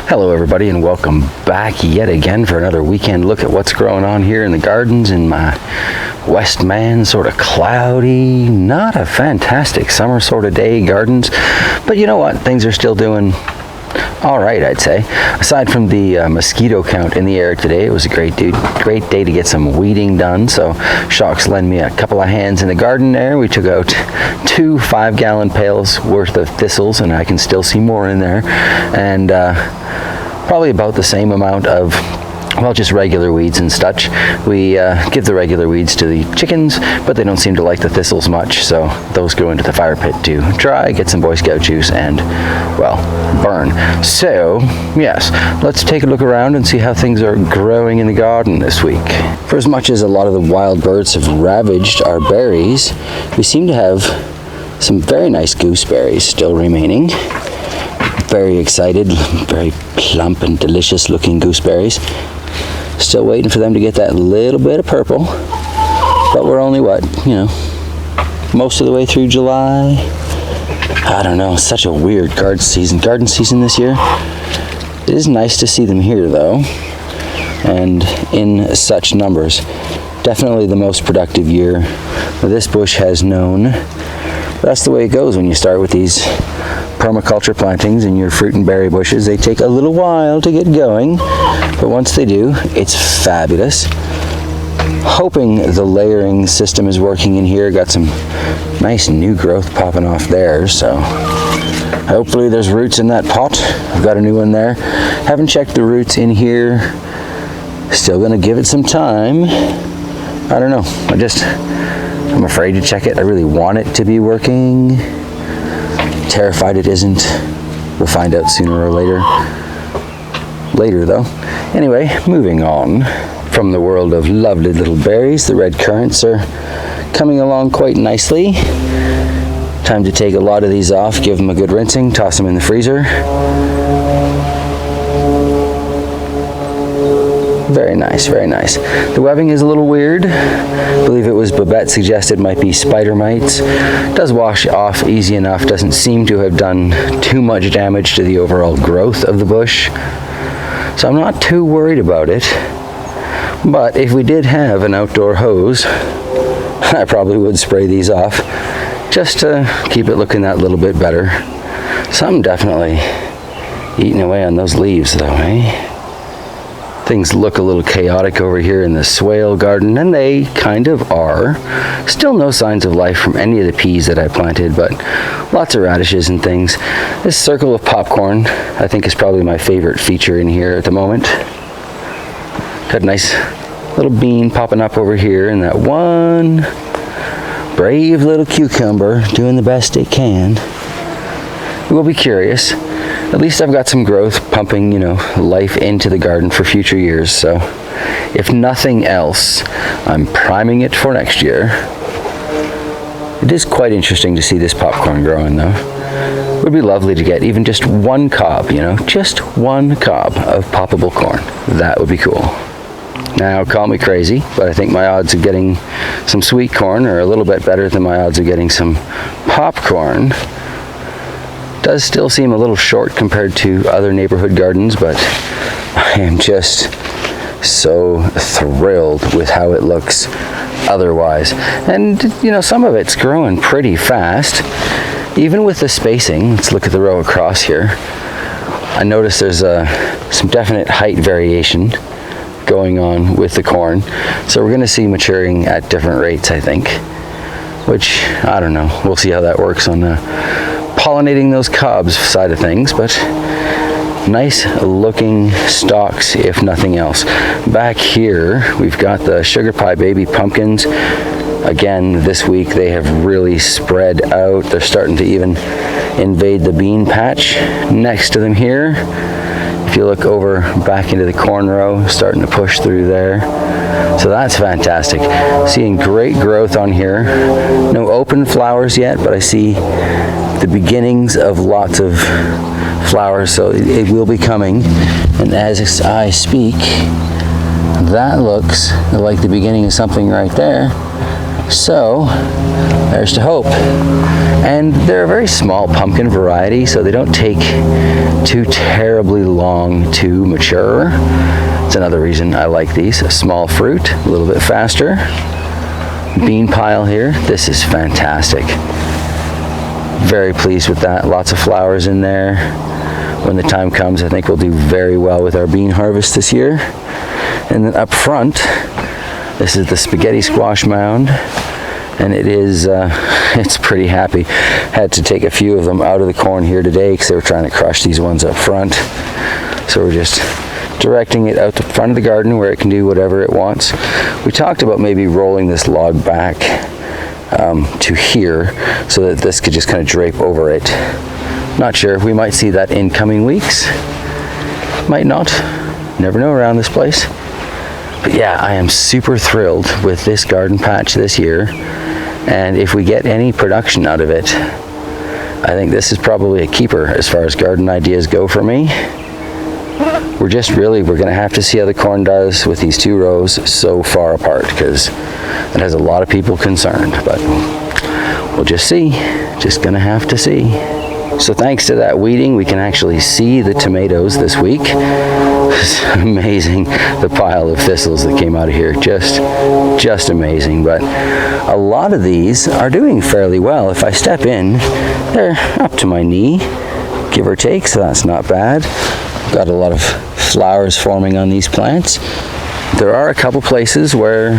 Hello everybody and welcome back yet again for another weekend look at what's growing on here in the gardens in my West Man, sort of cloudy, not a fantastic summer sort of day gardens, but you know what, things are still doing all right, I'd say. Aside from the mosquito count in the air today, it was a great day to get some weeding done. So Shock's lent me a couple of hands in the garden there. We took out 2 5-gallon pails worth of thistles, and I can still see more in there, and probably about the same amount of, well, just regular weeds and such. We give the regular weeds to the chickens, but they don't seem to like the thistles much, so those go into the fire pit to dry, get some Boy Scout juice, and, well, burn. So, yes, let's take a look around and see how things are growing in the garden this week. For as much as a lot of the wild birds have ravaged our berries, we seem to have some very nice gooseberries still remaining. Very excited, very plump and delicious looking gooseberries. Still waiting for them to get that little bit of purple, but we're only most of the way through July. I don't know, such a weird garden season this year. It is nice to see them here though, and in such numbers. Definitely the most productive year this bush has known. That's the way it goes when you start with these permaculture plantings and your fruit and berry bushes. They take a little while to get going, but once they do, it's fabulous. Hoping the layering system is working in here. Got some nice new growth popping off there, so hopefully there's roots in that pot. I've got a new one there. Haven't checked the roots in here. Still gonna give it some time. I don't know, I'm afraid to check it. I really want it to be working. Terrified it isn't. We'll find out sooner or later. Later though. Anyway, moving on from the world of lovely little berries, the red currants are coming along quite nicely. Time to take a lot of these off, give them a good rinsing, toss them in the freezer. Very nice, very nice. The webbing is a little weird. I believe it was Babette suggested might be spider mites. Does wash off easy enough, doesn't seem to have done too much damage to the overall growth of the bush. So I'm not too worried about it. But if we did have an outdoor hose, I probably would spray these off just to keep it looking that little bit better. Some definitely eating away on those leaves though, eh? Things look a little chaotic over here in the swale garden, and they kind of are. Still no signs of life from any of the peas that I planted, but lots of radishes and things. This circle of popcorn, I think, is probably my favorite feature in here at the moment. Got a nice little bean popping up over here, and that one brave little cucumber doing the best it can. We'll be curious. At least I've got some growth pumping, life into the garden for future years. So if nothing else, I'm priming it for next year. It is quite interesting to see this popcorn growing though. It would be lovely to get even just one cob, just one cob of poppable corn. That would be cool. Now, call me crazy, but I think my odds of getting some sweet corn are a little bit better than my odds of getting some popcorn. Does still seem a little short compared to other neighborhood gardens, but I am just so thrilled with how it looks otherwise. And some of it's growing pretty fast, even with the spacing. Let's look at the row across here. I noticed there's some definite height variation going on with the corn, so we're going to see maturing at different rates, I think, which I don't know. We'll see how that works on pollinating those cobs side of things, but nice looking stalks if nothing else. Back here we've got the sugar pie baby pumpkins. Again, this week they have really spread out. They're starting to even invade the bean patch next to them here. If you look over back into the corn row, starting to push through there. So that's fantastic. Seeing great growth on here. No open flowers yet, but I see the beginnings of lots of flowers, so it will be coming. And as I speak, that looks like the beginning of something right there. So there's to hope. And they're a very small pumpkin variety, so they don't take too terribly long to mature. It's another reason I like these. A small fruit, a little bit faster. Bean pile here. This is fantastic. Very pleased with that. Lots of flowers in there. When the time comes, I think we'll do very well with our bean harvest this year. And then up front, this is the spaghetti squash mound, and it is it's pretty happy. Had to take a few of them out of the corn here today because they were trying to crush these ones up front. So we're just directing it out the front of the garden where it can do whatever it wants. We talked about maybe rolling this log back to here so that this could just kind of drape over it. Not sure. We might see that in coming weeks. Might not. Never know around this place. But yeah, I am super thrilled with this garden patch this year, and if we get any production out of it, I think this is probably a keeper as far as garden ideas go for me. We're going to have to see how the corn does with these 2 rows so far apart, because it has a lot of people concerned, but we'll just see. Just gonna have to see. So thanks to that weeding, we can actually see the tomatoes this week. It's amazing, the pile of thistles that came out of here. Just amazing. But a lot of these are doing fairly well. If I step in, they're up to my knee, give or take, so that's not bad. Got a lot of flowers forming on these plants. There are a couple places where,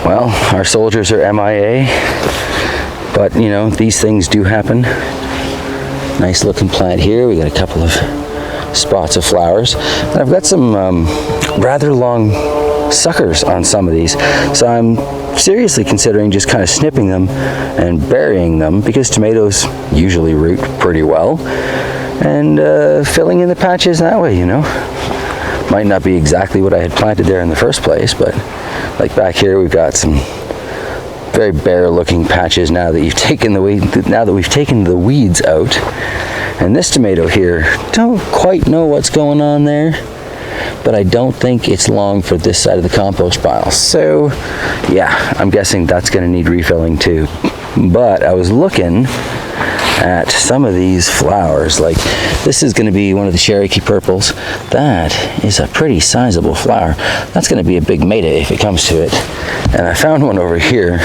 well, our soldiers are MIA, but you know, these things do happen. Nice looking plant here. We got a couple of spots of flowers, and I've got some rather long suckers on some of these, so I'm seriously considering just kind of snipping them and burying them, because tomatoes usually root pretty well, and filling in the patches that way, you know. Might not be exactly what I had planted there in the first place, but like back here we've got some very bare looking patches now that we've taken the weeds out. And this tomato here, don't quite know what's going on there, but I don't think it's long for this side of the compost pile. So yeah, I'm guessing that's going to need refilling too. But I was looking at some of these flowers, like this is going to be one of the Cherokee purples. That is a pretty sizable flower. That's going to be a big maida if it comes to it. And I found one over here.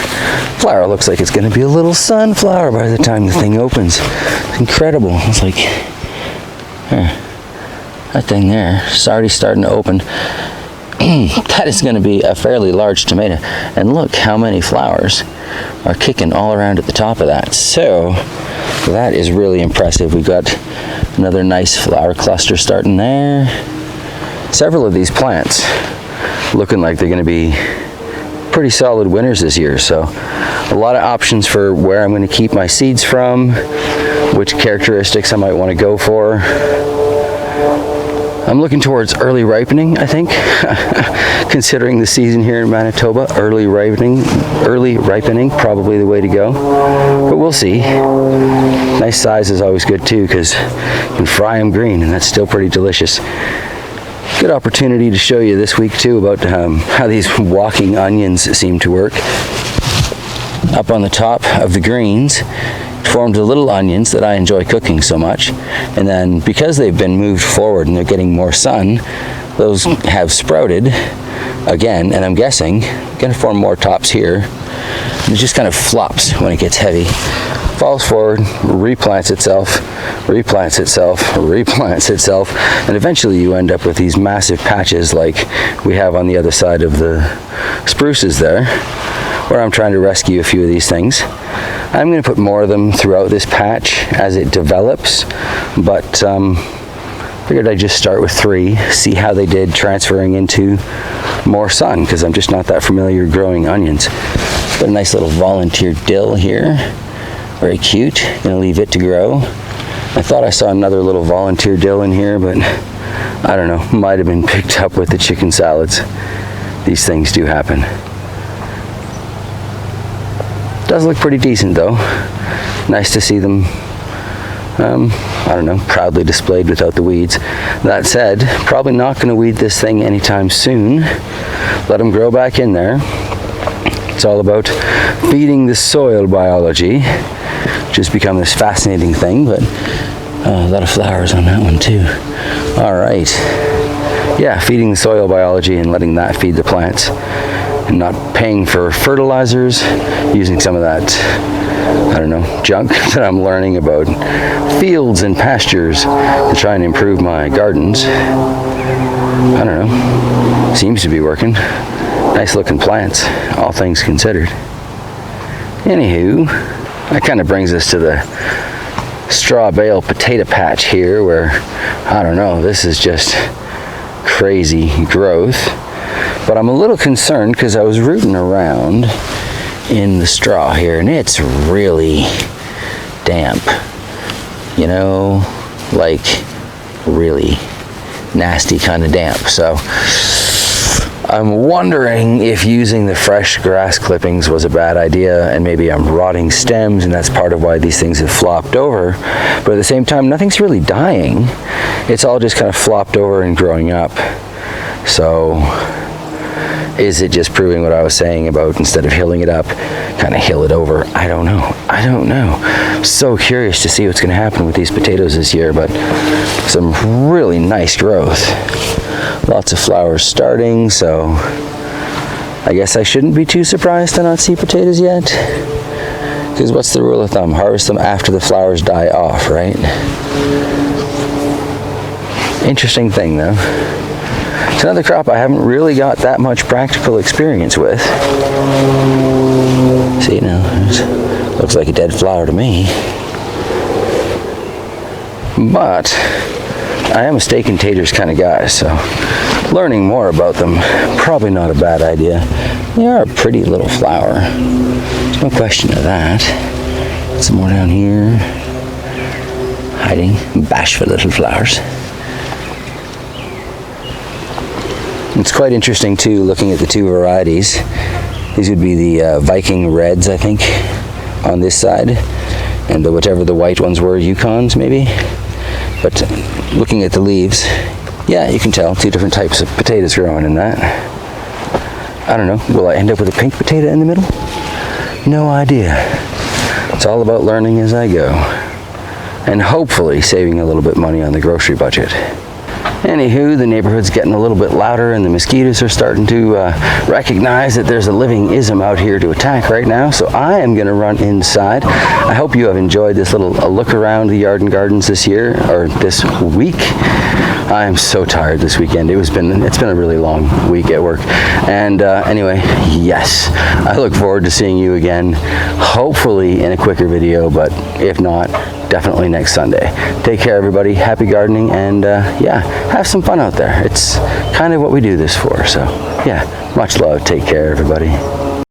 Flower looks like it's going to be a little sunflower by the time the thing opens. It's incredible. It's like, that thing there is already starting to open. That is going to be a fairly large tomato. And look how many flowers are kicking all around at the top of that. So that is really impressive. We've got another nice flower cluster starting there. Several of these plants looking like they're going to be pretty solid winners this year. So a lot of options for where I'm going to keep my seeds from, which characteristics I might want to go for. I'm looking towards early ripening, I think. Considering the season here in Manitoba, early ripening, probably the way to go. But we'll see. Nice size is always good too, because you can fry them green, and that's still pretty delicious. Good opportunity to show you this week too about how these walking onions seem to work. Up on the top of the greens formed the little onions that I enjoy cooking so much, and then because they've been moved forward and they're getting more sun, those have sprouted again, and I'm guessing going to form more tops here. And it just kind of flops when it gets heavy, falls forward, replants itself, replants itself, replants itself, and eventually you end up with these massive patches like we have on the other side of the spruces there, where I'm trying to rescue a few of these things. I'm going to put more of them throughout this patch as it develops, but figured I'd just start with 3, see how they did transferring into more sun, because I'm just not that familiar growing onions. Got a nice little volunteer dill here, very cute. Gonna leave it to grow. I thought I saw another little volunteer dill in here, but I don't know, might have been picked up with the chicken salads. These things do happen. Does look pretty decent though. Nice to see them, I don't know, proudly displayed without the weeds. That said, probably not going to weed this thing anytime soon. Let them grow back in there. It's all about feeding the soil biology, which has become this fascinating thing, but a lot of flowers on that one too. All right. Yeah, feeding the soil biology and letting that feed the plants, and not paying for fertilizers, using some of that, I don't know, junk that I'm learning about fields and pastures to try and improve my gardens. I don't know, seems to be working. Nice looking plants, all things considered. Anywho, that kind of brings us to the straw bale potato patch here, where, I don't know, this is just crazy growth. But I'm a little concerned because I was rooting around in the straw here, and it's really damp, you know, like really nasty kind of damp. So I'm wondering if using the fresh grass clippings was a bad idea, and maybe I'm rotting stems, and that's part of why these things have flopped over. But at the same time, nothing's really dying. It's all just kind of flopped over and growing up. So is it just proving what I was saying about, instead of hilling it up, kind of hill it over? I don't know. I don't know. I'm so curious to see what's going to happen with these potatoes this year, but some really nice growth. Lots of flowers starting, so I guess I shouldn't be too surprised to not see potatoes yet. Because what's the rule of thumb? Harvest them after the flowers die off, right? Interesting thing though. It's another crop I haven't really got that much practical experience with. See, now, looks like a dead flower to me. But I am a steak and taters kind of guy, so learning more about them, probably not a bad idea. They are a pretty little flower. There's no question of that. Some more down here. Hiding, bashful little flowers. It's quite interesting too, looking at the two varieties. These would be the Viking Reds, I think, on this side, and whatever the white ones were, Yukons maybe. But looking at the leaves, yeah, you can tell two different types of potatoes growing in that. I don't know, will I end up with a pink potato in the middle? No idea. It's all about learning as I go, and hopefully saving a little bit money on the grocery budget. Anywho, the neighborhood's getting a little bit louder, and the mosquitoes are starting to recognize that there's a living ism out here to attack right now, so I am going to run inside. I hope you have enjoyed this little look around the yard and gardens this year, or this week. I am so tired this weekend. It's been a really long week at work. And anyway, yes, I look forward to seeing you again, hopefully in a quicker video, but if not, definitely next Sunday. Take care, everybody. Happy gardening, and yeah, have some fun out there. It's kind of what we do this for. So yeah, much love. Take care, everybody.